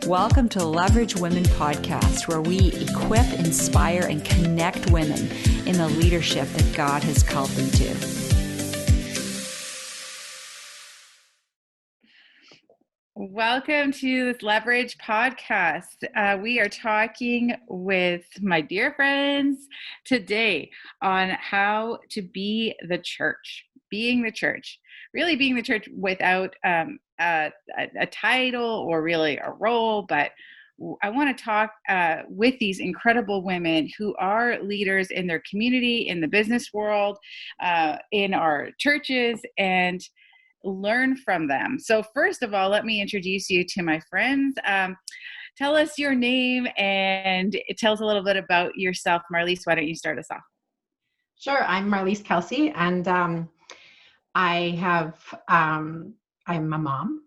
Welcome to Leverage Women Podcast, where we equip, inspire, and connect women in the leadership that God has called them to. Welcome to this Leverage Podcast. We are talking with my dear friends today on how to be the church, being the church, really being the church without a title or really a role, but I want to talk with these incredible women who are leaders in their community, in the business world, in our churches, and learn from them. So first of all, let me introduce you to my friends. Tell us your name and tell us a little bit about yourself. Marlise, why don't you start us off? Sure. I'm Marlise Kelsey, and I'm a mom.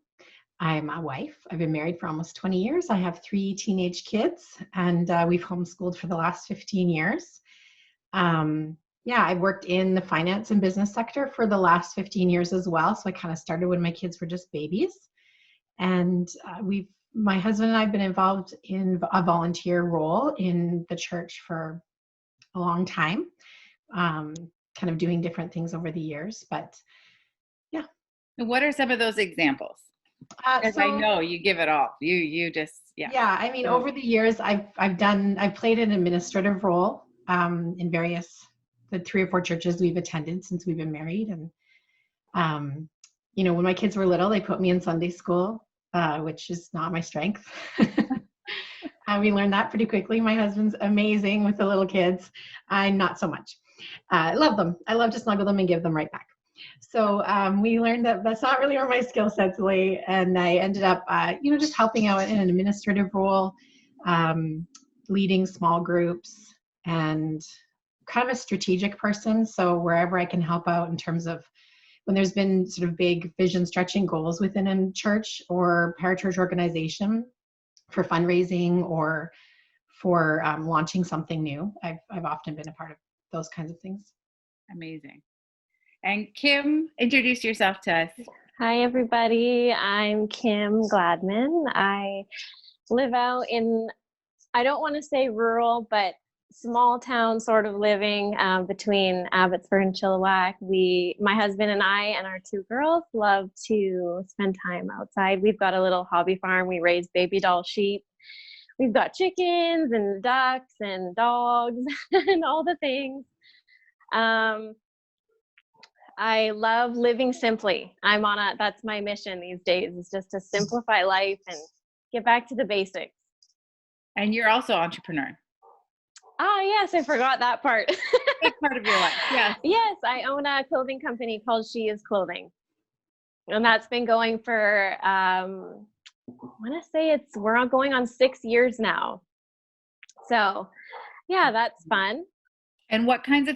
I'm a wife. I've been married for almost 20 years. I have 3 teenage kids, and we've homeschooled for the last 15 years. I've worked in the finance and business sector for the last 15 years as well. So I kind of started when my kids were just babies. And my husband and I have been involved in a volunteer role in the church for a long time, kind of doing different things over the years. But yeah. What are some of those examples? As I know you give it all. You just, yeah. Yeah. I mean, over the years, I've played an administrative role in the 3 or 4 churches we've attended since we've been married. And, when my kids were little, they put me in Sunday school, which is not my strength. We learned that pretty quickly. My husband's amazing with the little kids. I'm not so much. I love them. I love to snuggle them and give them right back. So we learned that that's not really where my skill sets lay. And I ended up, just helping out in an administrative role, leading small groups, and kind of a strategic person. So wherever I can help out in terms of when there's been sort of big vision stretching goals within a church or parachurch organization for fundraising or for launching something new, I've often been a part of those kinds of things. Amazing. And Kim, introduce yourself to us. Hi, everybody. I'm Kim Gladman. I live out in, I don't want to say rural, but small town sort of living between Abbotsford and Chilliwack. My husband and I and our 2 girls love to spend time outside. We've got a little hobby farm. We raise baby doll sheep. We've got chickens and ducks and dogs and all the things. I love living simply. That's my mission these days, is just to simplify life and get back to the basics. And you're also an entrepreneur. Yes, I forgot that part. Big part of your life. Yeah. Yes, I own a clothing company called She Is Clothing. And that's been going for, I want to say we're going on 6 years now. So yeah, that's fun. And what kinds of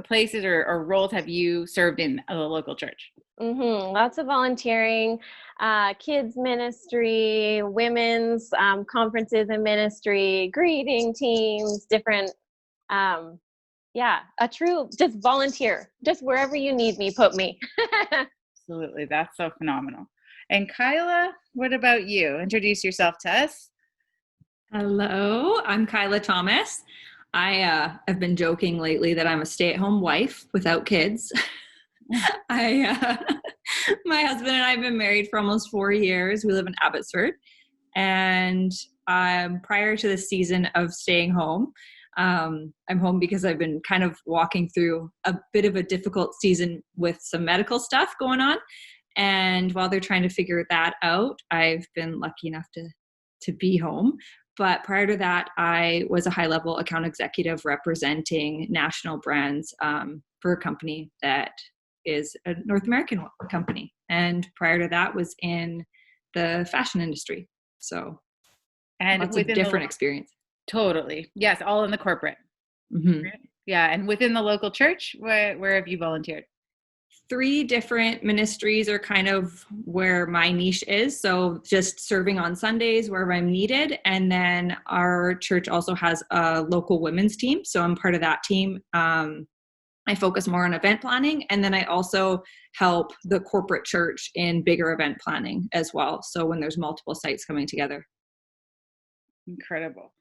places or roles have you served in the local church? Lots of volunteering, kids ministry, women's conferences and ministry, greeting teams, different, a true, just volunteer, just wherever you need me, put me. Absolutely. That's so phenomenal. And Kyla, what about you? Introduce yourself to us. Hello, I'm Kyla Thomas. I have been joking lately that I'm a stay-at-home wife without kids. My husband and I have been married for almost 4 years. We live in Abbotsford. And prior to the season of staying home, I'm home because I've been kind of walking through a bit of a difficult season with some medical stuff going on. And while they're trying to figure that out, I've been lucky enough to be home. But prior to that, I was a high-level account executive representing national brands for a company that is a North American company. And prior to that was in the fashion industry. So lots of different experience. Totally. Yes, all in the corporate. Mm-hmm. Yeah, and within the local church, where have you volunteered? 3 different ministries are kind of where my niche is. So just serving on Sundays wherever I'm needed. And then our church also has a local women's team. So I'm part of that team. I focus more on event planning. And then I also help the corporate church in bigger event planning as well. So when there's multiple sites coming together. Incredible.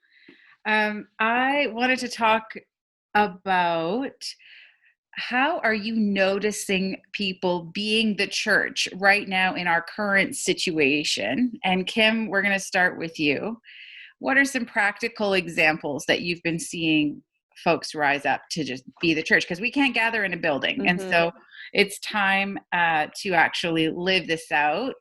I wanted to talk about how are you noticing people being the church right now in our current situation? And Kim, we're going to start with you. What are some practical examples that you've been seeing folks rise up to just be the church? Because we can't gather in a building. Mm-hmm. And so it's time to actually live this out.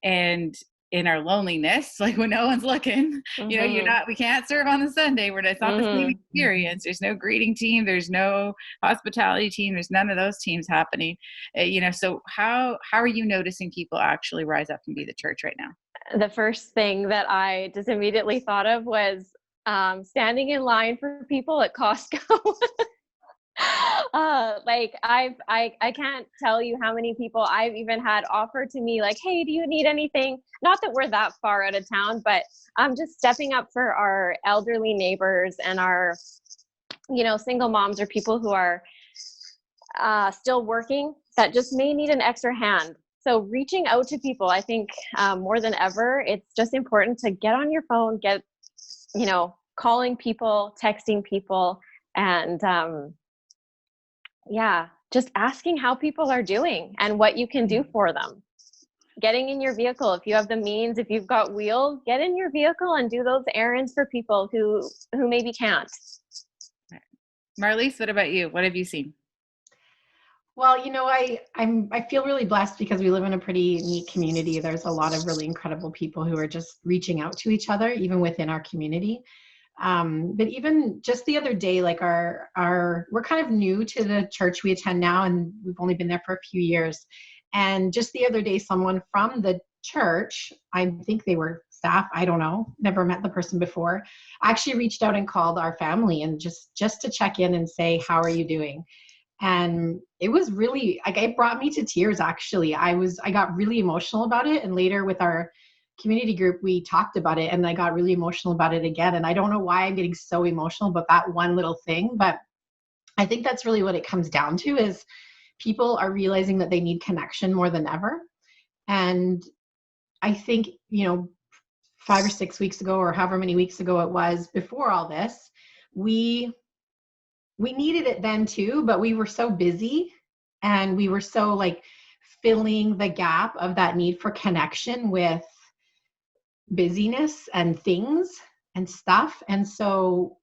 And in our loneliness, like when no one's looking, Mm-hmm. we can't serve on the Sunday. It's not the same experience. There's no greeting team. There's no hospitality team. There's none of those teams happening. So how are you noticing people actually rise up and be the church right now? The first thing that I just immediately thought of was standing in line for people at Costco. I can't tell you how many people I've even had offer to me like, hey, do you need anything? Not that we're that far out of town, but just stepping up for our elderly neighbors and our, single moms or people who are still working that just may need an extra hand. So reaching out to people, I think more than ever, it's just important to get on your phone, calling people, texting people, and just asking how people are doing and what you can do for them. Getting in your vehicle, if you have the means, if you've got wheels, get in your vehicle and do those errands for people who maybe can't. Marlise, what about you? What have you seen? Well, I feel really blessed because we live in a pretty neat community. There's a lot of really incredible people who are just reaching out to each other, even within our community. But even just the other day, like we're kind of new to the church we attend now, and we've only been there for a few years. And just the other day, someone from the church, I think they were staff, I don't know, never met the person before, actually reached out and called our family and just to check in and say, how are you doing? And it was really, it brought me to tears, actually. I got really emotional about it. And later with our community group, we talked about it and I got really emotional about it again. And I don't know why I'm getting so emotional about that one little thing, but I think that's really what it comes down to is people are realizing that they need connection more than ever. And I think, 5 or 6 weeks ago, or however many weeks ago it was before all this, we needed it then too, but we were so busy and we were so filling the gap of that need for connection with busyness and things and stuff. And so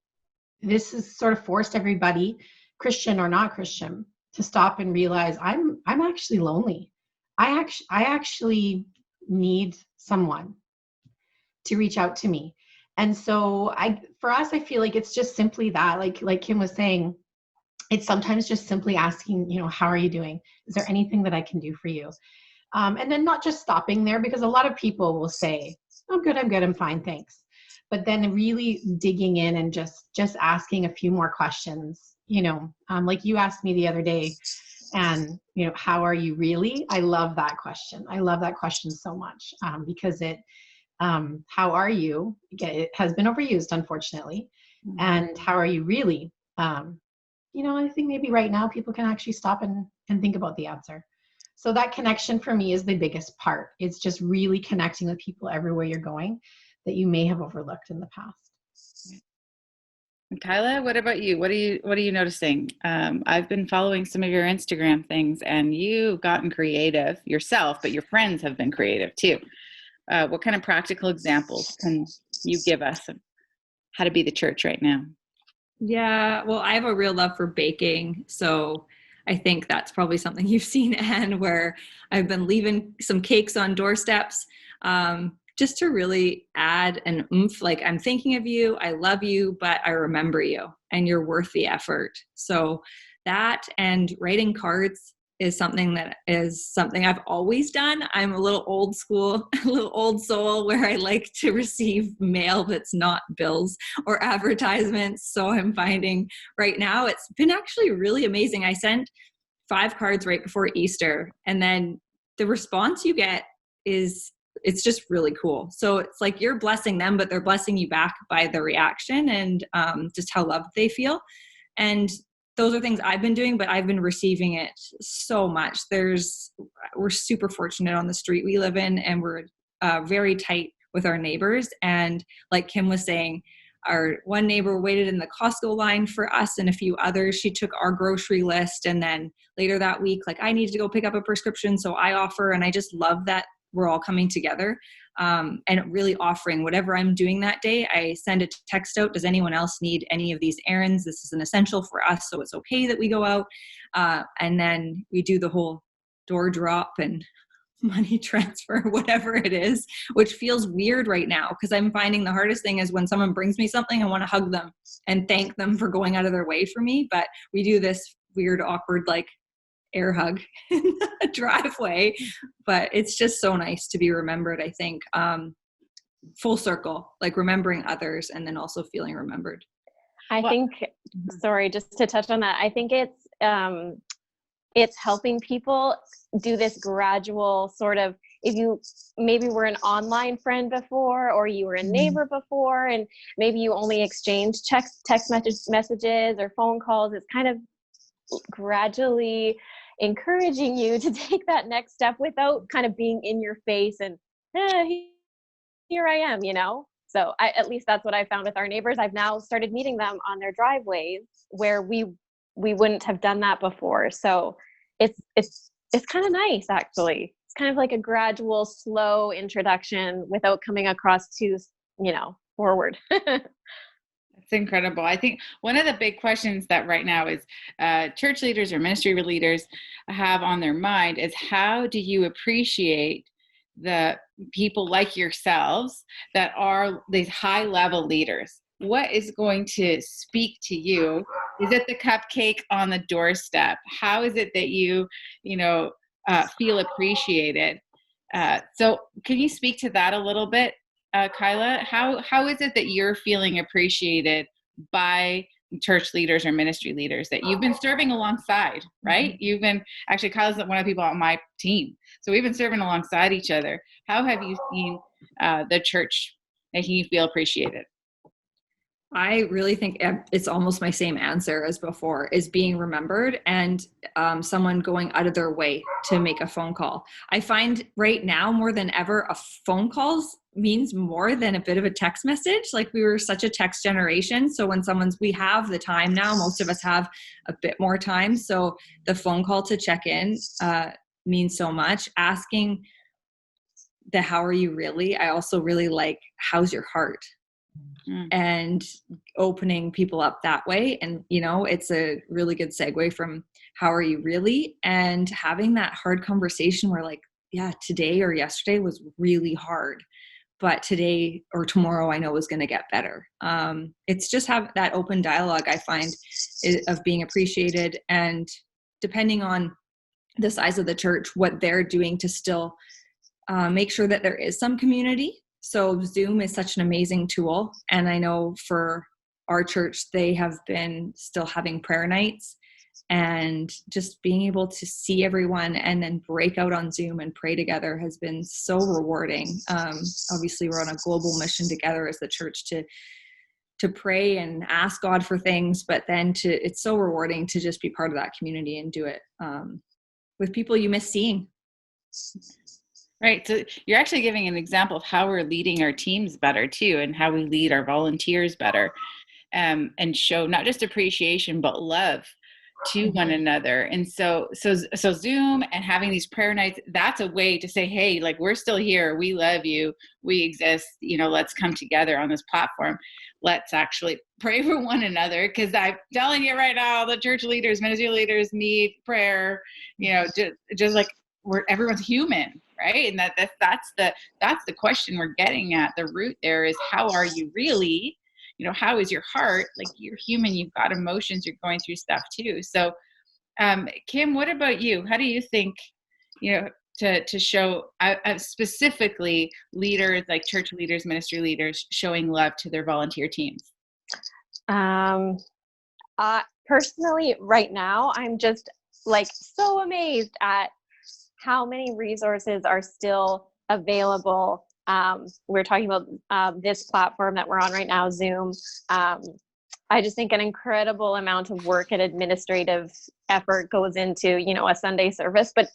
this has sort of forced everybody, Christian or not Christian, to stop and realize I'm actually lonely. I actually need someone to reach out to me. And so for us, I feel like it's just simply that, like Kim was saying, it's sometimes just simply asking, how are you doing? Is there anything that I can do for you? And then not just stopping there, because a lot of people will say, I'm good, I'm fine, thanks. But then really digging in and just asking a few more questions, like you asked me the other day, and, how are you really? I love that question. I love that question so much because how are you? It has been overused, unfortunately. Mm-hmm. And how are you really? I think maybe right now people can actually stop and think about the answer. So that connection for me is the biggest part. It's just really connecting with people everywhere you're going that you may have overlooked in the past. And Kyla, what about you? What are you noticing? I've been following some of your Instagram things and you've gotten creative yourself, but your friends have been creative too. What kind of practical examples can you give us of how to be the church right now? Yeah, well, I have a real love for baking. So I think that's probably something you've seen, Anne, where I've been leaving some cakes on doorsteps just to really add an oomph. Like, I'm thinking of you, I love you, but I remember you and you're worth the effort. So that and writing cards is something I've always done. I'm a little old school, a little old soul where I like to receive mail that's not bills or advertisements. So I'm finding right now it's been actually really amazing. I sent 5 cards right before Easter, and then the response you get it's just really cool. So it's like you're blessing them, but they're blessing you back by the reaction and just how loved they feel. And those are things I've been doing, but I've been receiving it so much. We're super fortunate on the street we live in, and we're very tight with our neighbors. And like Kim was saying, our one neighbor waited in the Costco line for us and a few others. She took our grocery list. And then later that week, like, I need to go pick up a prescription, so I offer. And I just love that we're all coming together and really offering whatever I'm doing that day. I send a text out. Does anyone else need any of these errands? This is an essential for us, so it's okay that we go out. And then we do the whole door drop and money transfer, whatever it is, which feels weird right now, because I'm finding the hardest thing is when someone brings me something, I want to hug them and thank them for going out of their way for me. But we do this weird, awkward, like, air hug in the driveway. But it's just so nice to be remembered, I think. Full circle, like remembering others and then also feeling remembered. I think, sorry, just to touch on that, I think it's helping people do this gradual sort of, if you maybe were an online friend before, or you were a neighbor before, and maybe you only exchanged text messages or phone calls, it's kind of gradually encouraging you to take that next step without kind of being in your face and here I am, So at least that's what I found with our neighbors. I've now started meeting them on their driveways where we wouldn't have done that before. So it's kind of nice, actually. It's kind of like a gradual, slow introduction without coming across too, forward. It's incredible. I think one of the big questions that right now is church leaders or ministry leaders have on their mind is, how do you appreciate the people like yourselves that are these high level leaders? What is going to speak to you? Is it the cupcake on the doorstep? How is it that you feel appreciated? So can you speak to that a little bit, Kyla? How is it that you're feeling appreciated by church leaders or ministry leaders that you've been serving alongside, right? You've been, actually, Kyla's one of the people on my team. So we've been serving alongside each other. How have you seen the church making you feel appreciated? I really think it's almost my same answer as before, is being remembered and someone going out of their way to make a phone call. I find right now more than ever, a phone call means more than a bit of a text message. Like, we were such a text generation. So when we have the time now, most of us have a bit more time. So the phone call to check in means so much. Asking the how are you really? I also really like, how's your heart? And opening people up that way. And, it's a really good segue from how are you really? And having that hard conversation where, like, yeah, today or yesterday was really hard, but today or tomorrow I know is going to get better. It's just have that open dialogue, I find, of being appreciated, and depending on the size of the church, what they're doing to still make sure that there is some community. So Zoom is such an amazing tool. And I know for our church, they have been still having prayer nights, and just being able to see everyone and then break out on Zoom and pray together has been so rewarding. Obviously, we're on a global mission together as the church to pray and ask God for things, but then it's so rewarding to just be part of that community and do it with people you miss seeing. Right. So you're actually giving an example of how we're leading our teams better too, and how we lead our volunteers better, and show not just appreciation, but love to one another. And so Zoom and having these prayer nights, that's a way to say, hey, like, we're still here. We love you. We exist. Let's come together on this platform. Let's actually pray for one another. Because I'm telling you right now, the church leaders, ministry leaders need prayer, just like everyone's human. Right. And that's the question we're getting at. The root there is, how are you really? How is your heart? Like, you're human, you've got emotions, you're going through stuff too. So, Kim, what about you? How do you think, to show specifically leaders, like church leaders, ministry leaders, showing love to their volunteer teams? Personally, right now, I'm just like so amazed at how many resources are still available. We're talking about this platform that we're on right now, Zoom. I just think an incredible amount of work and administrative effort goes into, a Sunday service, but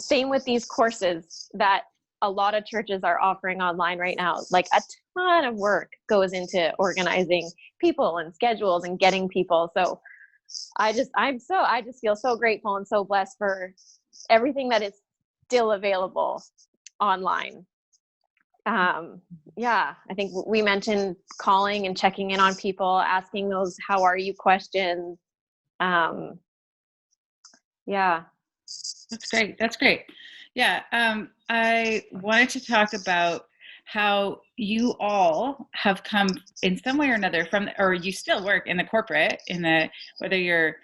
same with these courses that a lot of churches are offering online right now. Like a ton of work goes into organizing people and schedules and getting people. So I just feel so grateful and so blessed for everything that is still available online. Yeah, I think we mentioned calling and checking in on people, asking those "how are you" questions. Yeah. That's great. Yeah. I wanted to talk about how you all have come in some way or another or you still work in the corporate, whether you're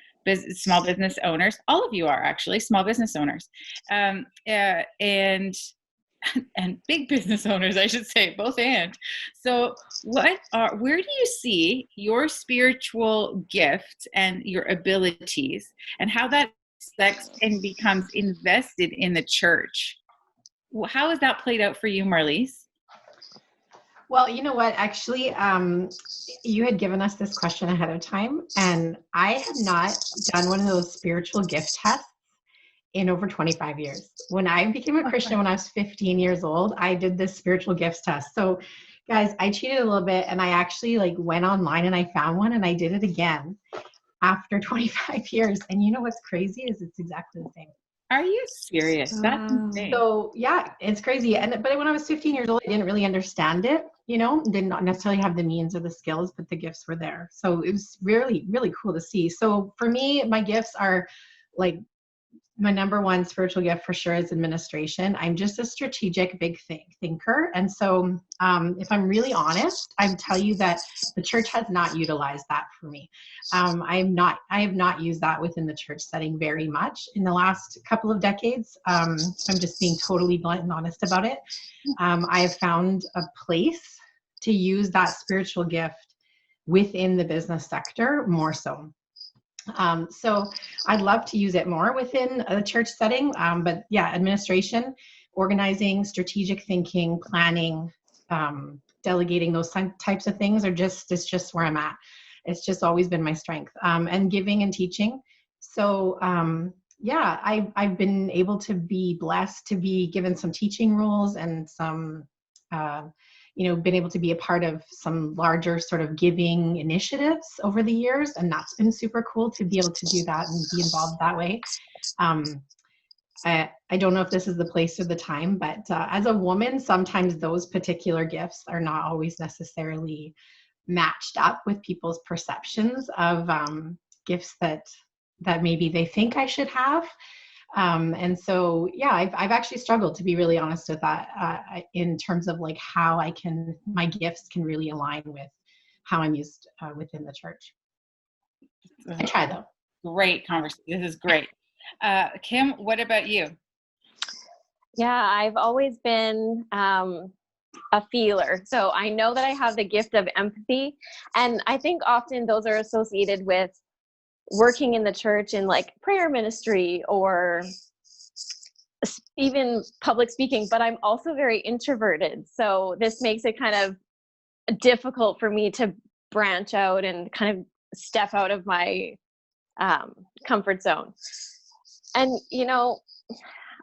small business owners, all of you are actually small business owners, and big business owners, I should say, both and. So where do you see your spiritual gift and your abilities and how that sex and becomes invested in the church? How has that played out for you, Marlise? Well, you know what? Actually, you had given us this question ahead of time, and I have not done one of those spiritual gift tests in over 25 years. When I became a Christian when I was 15 years old, I did this spiritual gifts test. So guys, I cheated a little bit, and I actually went online and I found one, and I did it again after 25 years. And you know what's crazy is it's exactly the same. Are you serious? That's insane. So yeah, it's crazy. But when I was 15 years old, I didn't really understand it, did not necessarily have the means or the skills, but the gifts were there. So it was really, really cool to see. So for me, my gifts are my number one spiritual gift for sure is administration. I'm just a strategic, big thinker. And so if I'm really honest, I tell you that the church has not utilized that for me. I have not used that within the church setting very much in the last couple of decades. I'm just being totally blunt and honest about it. I have found a place to use that spiritual gift within the business sector more so. So I'd love to use it more within a church setting. But yeah, administration, organizing, strategic thinking, planning, delegating, those types of things it's just where I'm at. It's just always been my strength, and giving and teaching. So, yeah, I've been able to be blessed to be given some teaching roles and some, been able to be a part of some larger sort of giving initiatives over the years. And that's been super cool to be able to do that and be involved that way. I don't know if this is the place or the time, but as a woman, sometimes those particular gifts are not always necessarily matched up with people's perceptions of gifts that maybe they think I should have. And so, yeah, I've actually struggled, to be really honest with that, in terms of how my gifts can really align with how I'm used within the church. I try though. Great conversation. This is great. Kim, what about you? Yeah, I've always been a feeler. So I know that I have the gift of empathy. And I think often those are associated with working in the church in prayer ministry or even public speaking, but I'm also very introverted. So this makes it kind of difficult for me to branch out and kind of step out of my comfort zone. And,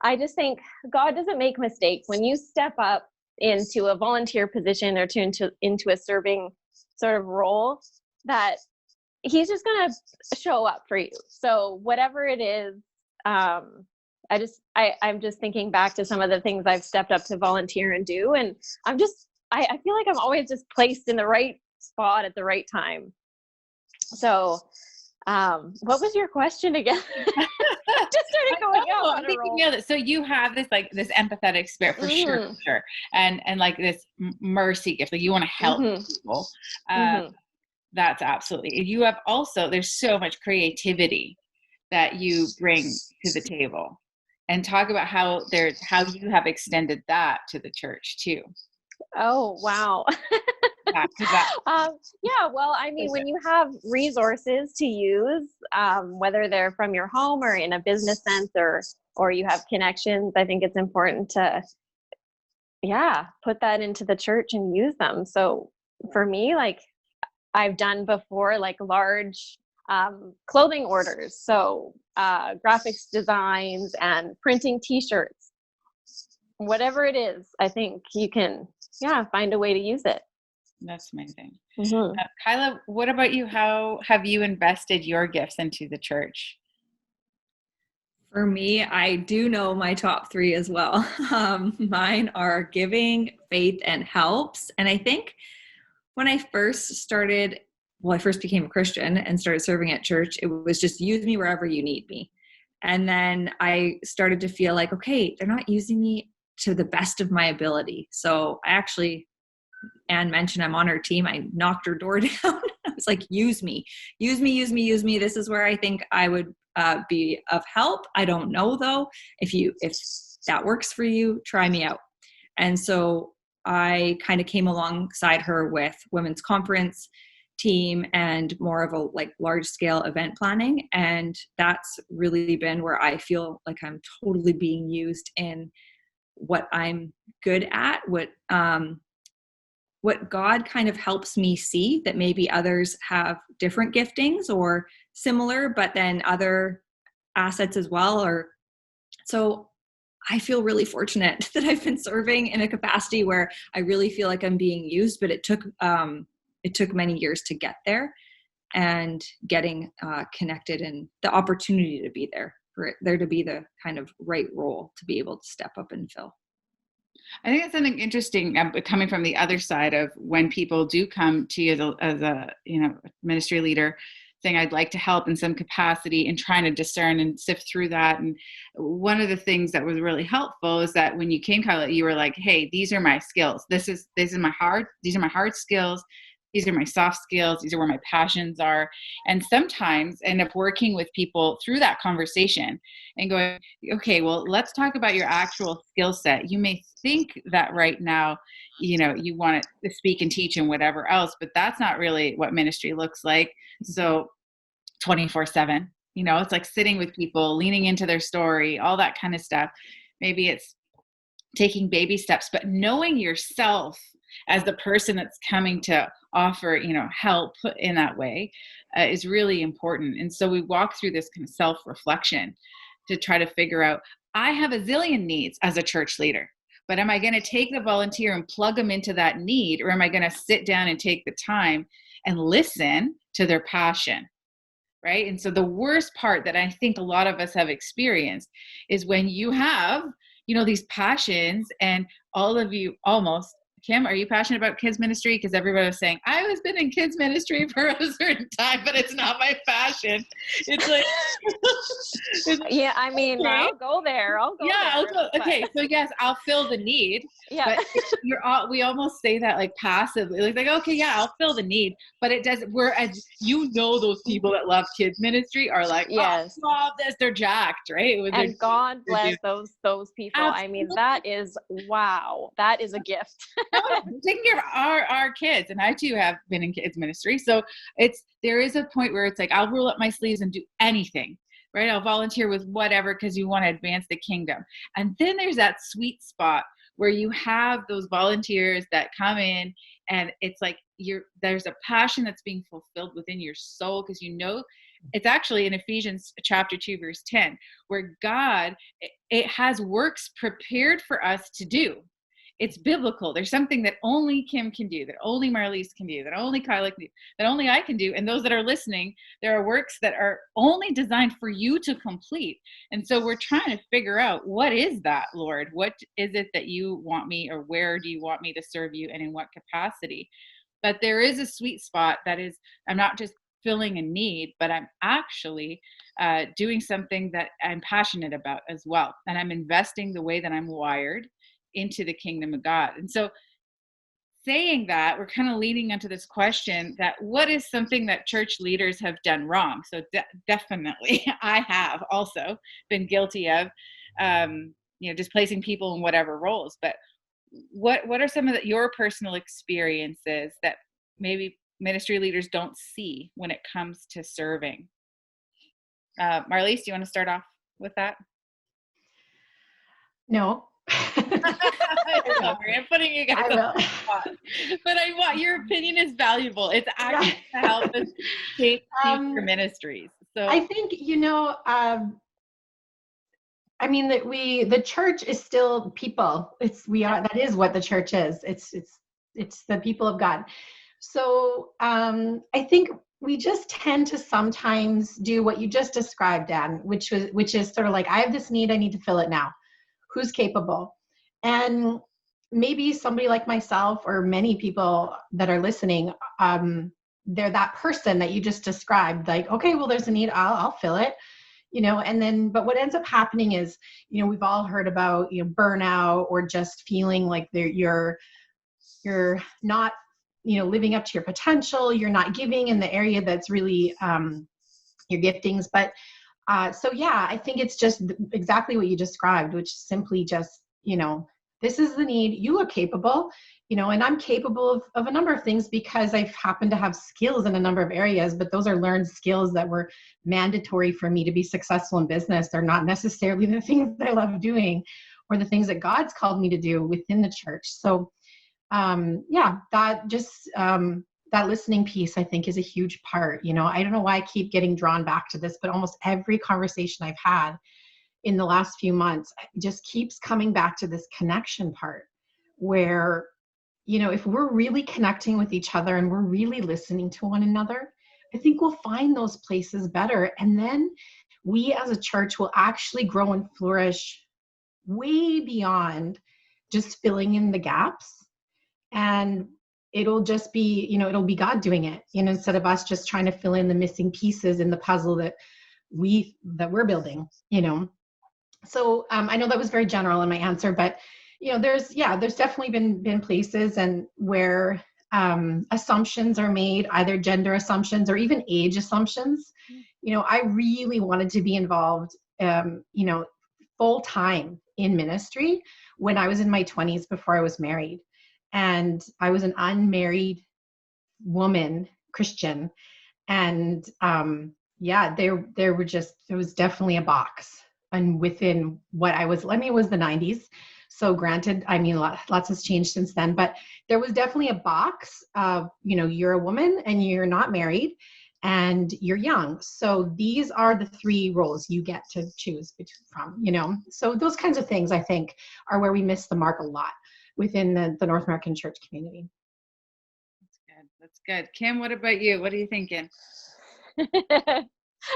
I just think God doesn't make mistakes. When you step up into a volunteer position or into a serving sort of role, that He's just going to show up for you. So whatever it is, I'm just thinking back to some of the things I've stepped up to volunteer and do. And I feel like I'm always just placed in the right spot at the right time. So what was your question again? Just started going out on a roll. So you have this this empathetic spirit for sure. And this mercy gift, you want to help people. That's absolutely. You have also, there's so much creativity that you bring to the table, and talk about how you have extended that to the church too. Oh, wow. Yeah, well, I mean, when you have resources to use, whether they're from your home or in a business sense, or you have connections, I think it's important to, put that into the church and use them. So for me, I've done before, large clothing orders. So graphics designs and printing t-shirts. whatever it is, I think you can, find a way to use it. That's amazing. Mm-hmm. Kyla, what about you? How have you invested your gifts into the church? For me, I do know my top 3 as well. Mine are giving, faith, and helps. And I think when I first became a Christian and started serving at church, it was just use me wherever you need me. And then I started to feel like, okay, they're not using me to the best of my ability. So I actually, Anne mentioned I'm on her team. I knocked her door down. I was like, use me. This is where I think I would be of help. I don't know though. If that works for you, try me out. And so I kind of came alongside her with women's conference team and more of a large scale event planning. And that's really been where I feel like I'm totally being used in what I'm good at, what God kind of helps me see that maybe others have different giftings or similar, but then other assets as well. So I feel really fortunate that I've been serving in a capacity where I really feel like I'm being used, but it took many years to get there, and getting connected and the opportunity to be there, for there to be the kind of right role to be able to step up and fill. I think it's something interesting coming from the other side of when people do come to you as a ministry leader, saying I'd like to help in some capacity, and trying to discern and sift through that. And one of the things that was really helpful is that when you came, Kyla, you were like, hey, these are my skills. These are my hard skills. These are my soft skills. These are where my passions are. And sometimes end up working with people through that conversation and going, okay, well, let's talk about your actual skill set. You may think that right now, you want to speak and teach and whatever else, but that's not really what ministry looks like. So 24/7, it's like sitting with people, leaning into their story, all that kind of stuff. Maybe it's taking baby steps, but knowing yourself as the person that's coming to offer, help in that way is really important. And so we walk through this kind of self-reflection to try to figure out, I have a zillion needs as a church leader, but am I going to take the volunteer and plug them into that need? Or am I going to sit down and take the time and listen to their passion? Right. And so the worst part that I think a lot of us have experienced is when you have, these passions, and all of you almost, Kim, are you passionate about kids ministry? Because everybody was saying, I was been in kids ministry for a certain time, but it's not my passion. It's like, yeah, I mean, okay. I'll go there. Okay. So yes, I'll fill the need. Yeah. But we almost say that like passively, like, okay, yeah, I'll fill the need, but it doesn't, whereas those people that love kids ministry are like, yes, oh, love this, they're jacked, right? And God bless those people. Absolutely. I mean, that is, wow, that is a gift. Taking care of our kids, and I too have been in kids ministry. So there is a point where it's like, I'll roll up my sleeves and do anything, right? I'll volunteer with whatever, because you want to advance the kingdom. And then there's that sweet spot where you have those volunteers that come in, and it's like there's a passion that's being fulfilled within your soul, because it's actually in Ephesians chapter 2, verse 10, where God, it has works prepared for us to do. It's biblical. There's something that only Kim can do, that only Marlise can do, that only Kyla can do, that only I can do. And those that are listening, there are works that are only designed for you to complete. And so we're trying to figure out, what is that, Lord? What is it that you want me, or where do you want me to serve you, and in what capacity? But there is a sweet spot that is, I'm not just filling a need, but I'm actually doing something that I'm passionate about as well. And I'm investing the way that I'm wired into the kingdom of God. And so saying that, we're kind of leading into this question that what is something that church leaders have done wrong? So definitely I have also been guilty of, displacing people in whatever roles. But what are some of your personal experiences that maybe ministry leaders don't see when it comes to serving? Marlise, do you want to start off with that? No. I'm putting you guys on the spot. But I want your opinion is valuable. It's actually to help us shape future ministries. So I think, I mean, the church is still people. That is what the church is. It's the people of God. So I think we just tend to sometimes do what you just described, Dan, which is sort of like, I have this need, I need to fill it now. Who's capable? And maybe somebody like myself or many people that are listening, they're that person that you just described, like, okay, well, there's a need, I'll fill it. And then, but what ends up happening is, we've all heard about, burnout, or just feeling like you're not, living up to your potential. You're not giving in the area that's really your giftings. But so yeah, I think it's just exactly what you described, which is simply just, this is the need. You look capable, and I'm capable of a number of things because I've happened to have skills in a number of areas, but those are learned skills that were mandatory for me to be successful in business. They're not necessarily the things I love doing or the things that God's called me to do within the church. So that listening piece, I think, is a huge part. I don't know why I keep getting drawn back to this, but almost every conversation I've had in the last few months just keeps coming back to this connection part where, if we're really connecting with each other and we're really listening to one another, I think we'll find those places better. And then we as a church will actually grow and flourish way beyond just filling in the gaps. And it'll just be, it'll be God doing it, instead of us just trying to fill in the missing pieces in the puzzle that we're building, So I know that was very general in my answer, but there's definitely been places and where assumptions are made, either gender assumptions or even age assumptions. I really wanted to be involved, full time in ministry when I was in my 20s before I was married. And I was an unmarried woman, Christian. And there was definitely a box. And within what it was the 90s. So granted, lots has changed since then, but there was definitely a box of, you're a woman and you're not married and you're young. So these are the three roles you get to choose from, So those kinds of things, I think, are where we miss the mark a lot within the North American church community. That's good. Kim, what about you? What are you thinking?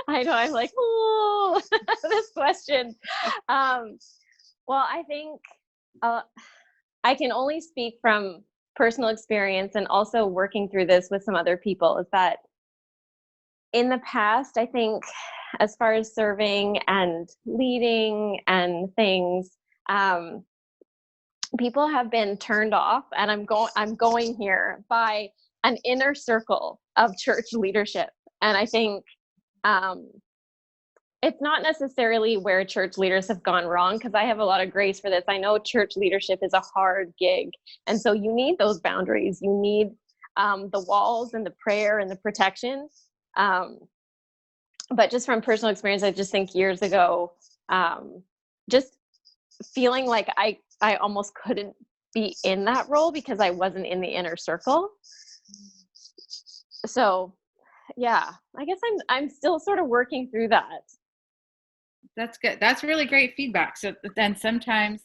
I know, I'm like, oh, this question. Well, I think I can only speak from personal experience and also working through this with some other people, is that in the past, I think as far as serving and leading and things, people have been turned off, and I'm going here, by an inner circle of church leadership. And I think it's not necessarily where church leaders have gone wrong, because I have a lot of grace for this. I know church leadership is a hard gig. And so you need those boundaries. You need the walls and the prayer and the protection. But just from personal experience, I just think years ago, just feeling like I almost couldn't be in that role because I wasn't in the inner circle. So yeah, I guess I'm still sort of working through that. That's good. That's really great feedback. So then sometimes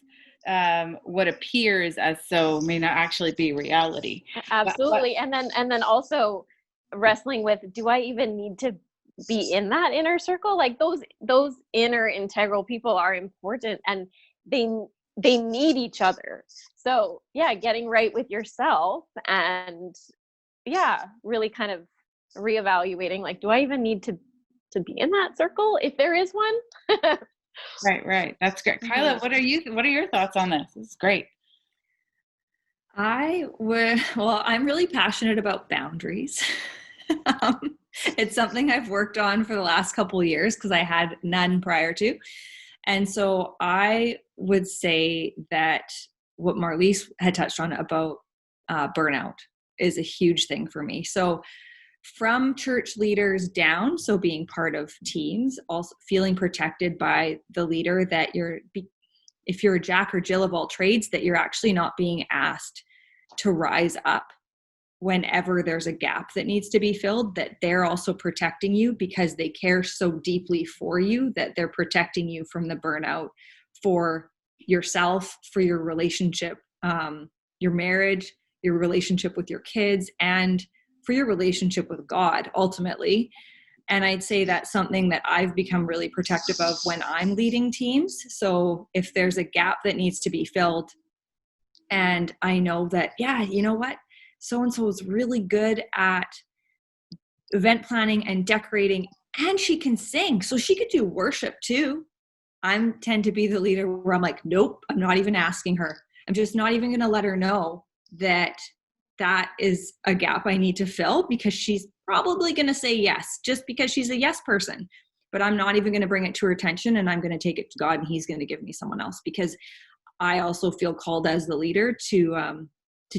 what appears as so may not actually be reality. Absolutely. And then also wrestling with, do I even need to be in that inner circle? Like those inner integral people are important, and they need each other. So yeah, getting right with yourself, and really kind of reevaluating, like, do I even need to be in that circle if there is one? Right. That's great. Kyla, what are your thoughts on this? This is great. I'm really passionate about boundaries. It's something I've worked on for the last couple of years because I had none prior to. And so I would say that what Marlise had touched on about burnout is a huge thing for me. So from church leaders down, so being part of teams, also feeling protected by the leader, that if you're a Jack or Jill of all trades, that you're actually not being asked to rise up whenever there's a gap that needs to be filled, that they're also protecting you because they care so deeply for you, that they're protecting you from the burnout for yourself, for your relationship, your marriage, your relationship with your kids, and for your relationship with God ultimately. And I'd say that's something that I've become really protective of when I'm leading teams. So if there's a gap that needs to be filled, and I know that, yeah, you know what? So-and-so is really good at event planning and decorating, and she can sing, so she could do worship too. I tend to be the leader where I'm like, nope, I'm not even asking her. I'm just not even going to let her know that that is a gap I need to fill, because she's probably going to say yes, just because she's a yes person. But I'm not even going to bring it to her attention, and I'm going to take it to God, and he's going to give me someone else, because I also feel called as the leader to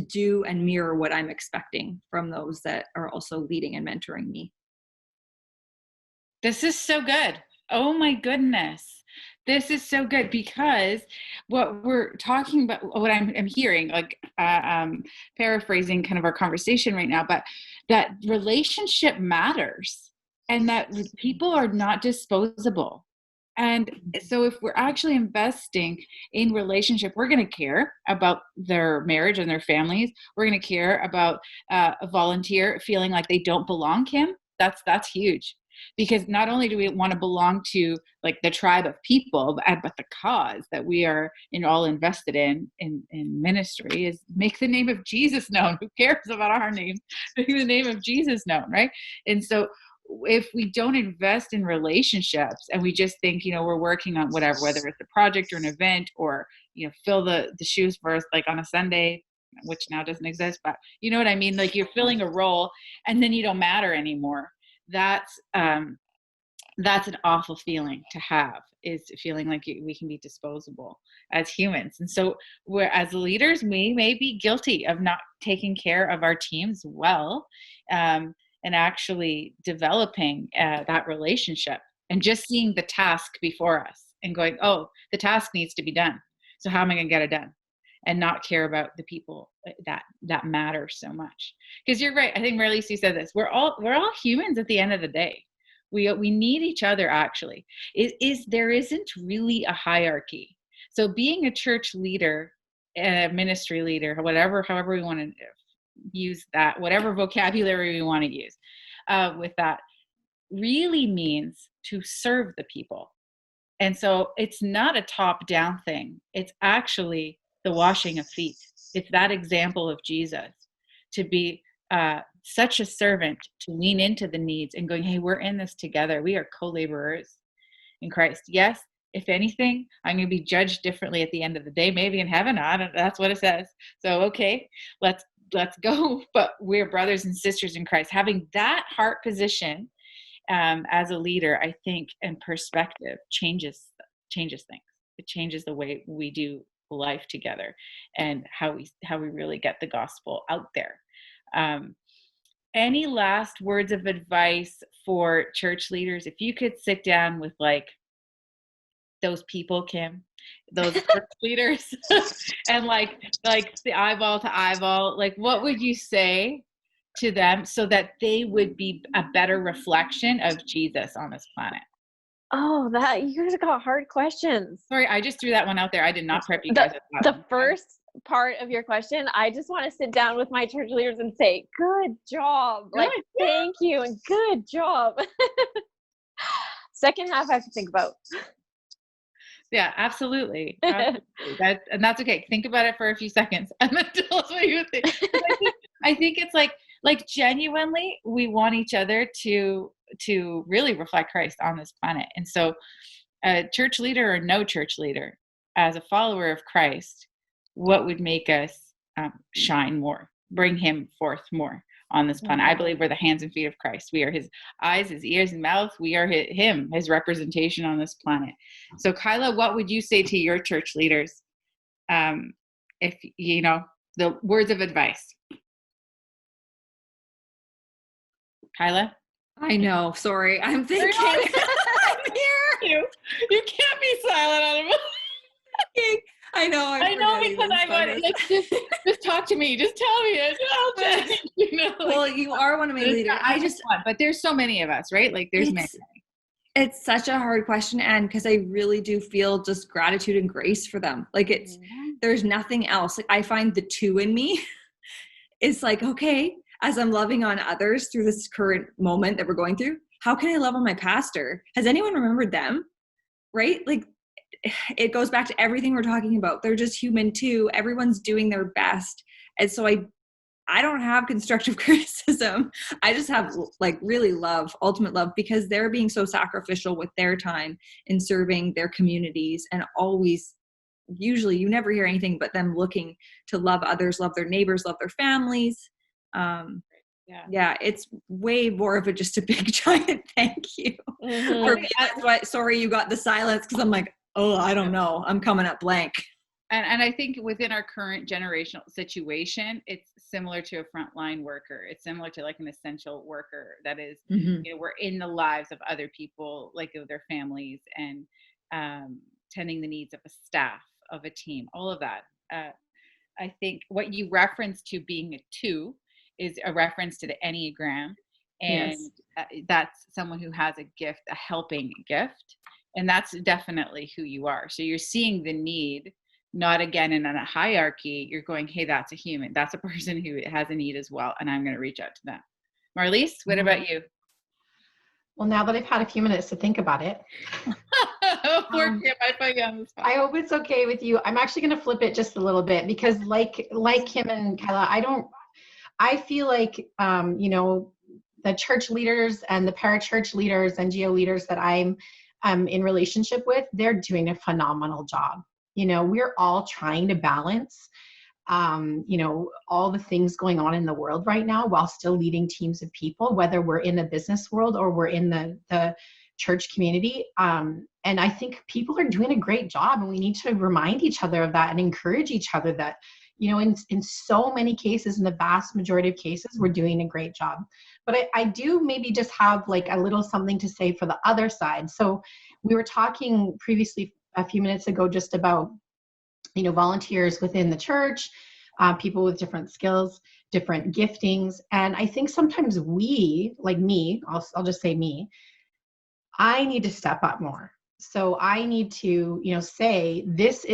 do and mirror what I'm expecting from those that are also leading and mentoring me. This is so good. Oh my goodness. This is so good, because what we're talking about, what I'm hearing, like paraphrasing kind of our conversation right now, but that relationship matters, and that people are not disposable. And so if we're actually investing in relationship, we're going to care about their marriage and their families. We're going to care about a volunteer feeling like they don't belong, Kim. That's huge. Because not only do we want to belong to like the tribe of people, but the cause that we are all invested in ministry is make the name of Jesus known. Who cares about our name? Make the name of Jesus known, right? And so if we don't invest in relationships and we just think, we're working on whatever, whether it's a project or an event, or, fill the shoes for us, like on a Sunday, which now doesn't exist, but you know what I mean? Like you're filling a role and then you don't matter anymore. That's an awful feeling to have, is feeling like we can be disposable as humans. And so we're, as leaders, we may be guilty of not taking care of our teams well, and actually developing that relationship, and just seeing the task before us and going, oh, the task needs to be done. So how am I going to get it done? And not care about the people that matter so much. Because you're right. I think Marlise, you said this. We're all humans at the end of the day. We need each other. Actually, there isn't really a hierarchy. So being a church leader, a ministry leader, however we want to use that, whatever vocabulary we want to use with that, really means to serve the people. And so it's not a top-down thing. It's actually the washing of feet. It's that example of Jesus, to be such a servant, to lean into the needs and going, hey, we're in this together. We are co-laborers in Christ. Yes, if anything, I'm going to be judged differently at the end of the day, maybe in heaven. That's what it says. So, okay, let's go. But we're brothers and sisters in Christ. Having that heart position as a leader, I think, and perspective changes things. It changes the way we do life together and how we really get the gospel out there. Any last words of advice for church leaders? If you could sit down with like those people, Kim, those church leaders, and like the eyeball to eyeball, like what would you say to them so that they would be a better reflection of Jesus on this planet? Oh, you guys got hard questions. Sorry, I just threw that one out there. I did not prep you guys. The first part of your question, I just want to sit down with my church leaders and say, good job. Good, thank you, and good job. Second half I have to think about. Yeah, absolutely. That's okay. Think about it for a few seconds and then tell us what you think. I think it's like genuinely, we want each other to really reflect Christ on this planet. And so a church leader or no church leader, as a follower of Christ, what would make us shine more, bring him forth more on this planet? I believe we're the hands and feet of Christ. We are his eyes, his ears and mouth. We are his representation on this planet. So Kyla, what would you say to your church leaders? If the words of advice. Kyla? I know. Sorry. I'm thinking. I'm here. You can't be silent on him. I know. I know, because I want like just talk to me. Just tell me it. I'll check. You know. Like, Well, you are one of my leaders. But there's so many of us, right? Like there's many. It's such a hard question, Anne, because I really do feel just gratitude and grace for them. Like there's nothing else. Like I find the two in me is like, okay, as I'm loving on others through this current moment that we're going through, how can I love on my pastor? Has anyone remembered them? Right? Like it goes back to everything we're talking about. They're just human too. Everyone's doing their best. And so I don't have constructive criticism. I just have like really love, ultimate love, because they're being so sacrificial with their time in serving their communities, and always, usually you never hear anything but them looking to love others, love their neighbors, love their families. Yeah, it's way more of just a big giant thank you. Mm-hmm. For me, that's why, sorry you got the silence, because I'm like, oh, I don't know. I'm coming up blank. And I think within our current generational situation, it's similar to a frontline worker. It's similar to like an essential worker that is, you know, we're in the lives of other people, like of their families, and tending the needs of a staff, of a team, all of that. I think what you referenced to being a 2 is a reference to the Enneagram. And that's someone who has a gift, a helping gift. And that's definitely who you are. So you're seeing the need, not again in a hierarchy. You're going, hey, that's a human. That's a person who has a need as well. And I'm going to reach out to them. Marlise, what about you? Well, now that I've had a few minutes to think about it, Poor Kim, I put you on the spot. I hope it's okay with you. I'm actually going to flip it just a little bit, because like Kim and Kyla, I feel like, you know, the church leaders and the parachurch leaders and GO leaders that I'm in relationship with, they're doing a phenomenal job. You know, we're all trying to balance, you know, all the things going on in the world right now while still leading teams of people, whether we're in the business world or we're in the church community. And I think people are doing a great job, and we need to remind each other of that and encourage each other that, you know, in so many cases, in the vast majority of cases, we're doing a great job. But I do maybe just have like a little something to say for the other side. So we were talking previously a few minutes ago just about, you know, volunteers within the church, people with different skills, different giftings. And I think sometimes we, like me, I'll just say me, I need to step up more. So I need to, you know, say, these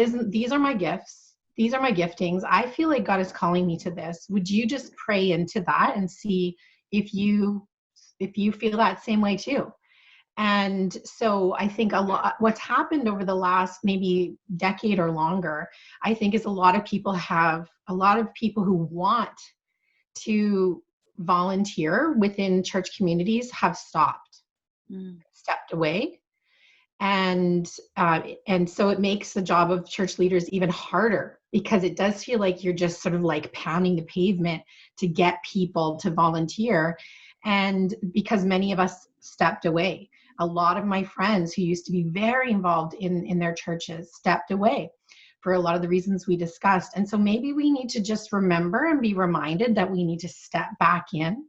are my gifts. These are my giftings. I feel like God is calling me to this. Would you just pray into that and see if you feel that same way too? And so I think a lot, what's happened over the last maybe decade or longer, I think is a lot of people who want to volunteer within church communities have stepped away. And so it makes the job of church leaders even harder, because it does feel like you're just sort of like pounding the pavement to get people to volunteer. And because many of us stepped away, a lot of my friends who used to be very involved in their churches stepped away for a lot of the reasons we discussed. And so maybe we need to just remember and be reminded that we need to step back in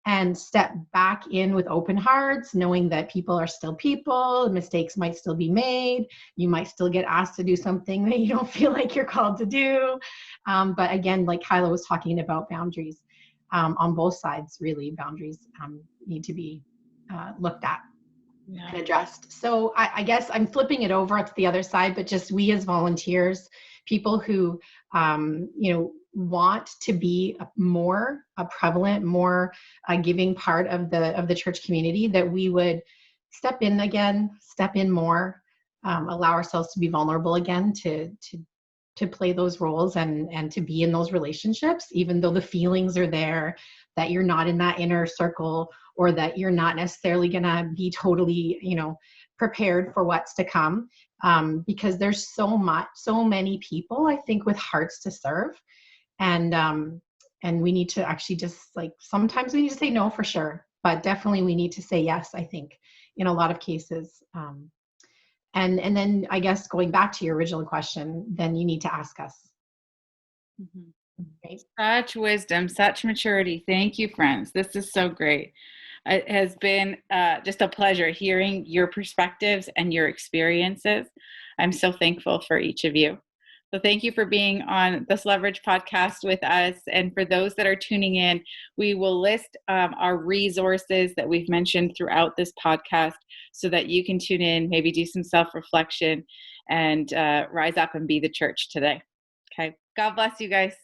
and step back in with open hearts, knowing that people are still people, mistakes might still be made. You might still get asked to do something that you don't feel like you're called to do. But again, like Kyla was talking about boundaries, on both sides, really, boundaries need to be looked at and addressed. So I guess I'm flipping it over to the other side, but just we as volunteers, people who, you know, want to be a prevalent, more giving part of the church community, that we would step in more, allow ourselves to be vulnerable again, to play those roles and to be in those relationships, even though the feelings are there that you're not in that inner circle, or that you're not necessarily going to be totally, you know, prepared for what's to come, because there's so many people, I think, with hearts to serve. And we need to actually just, like, sometimes we need to say no for sure, but definitely we need to say yes, I think, in a lot of cases. And then I guess going back to your original question, then you need to ask us. Right? Such wisdom, such maturity. Thank you, friends. This is so great. It has been just a pleasure hearing your perspectives and your experiences. I'm so thankful for each of you. So thank you for being on this Leverage podcast with us. And for those that are tuning in, we will list our resources that we've mentioned throughout this podcast so that you can tune in, maybe do some self-reflection, and rise up and be the church today. Okay. God bless you guys.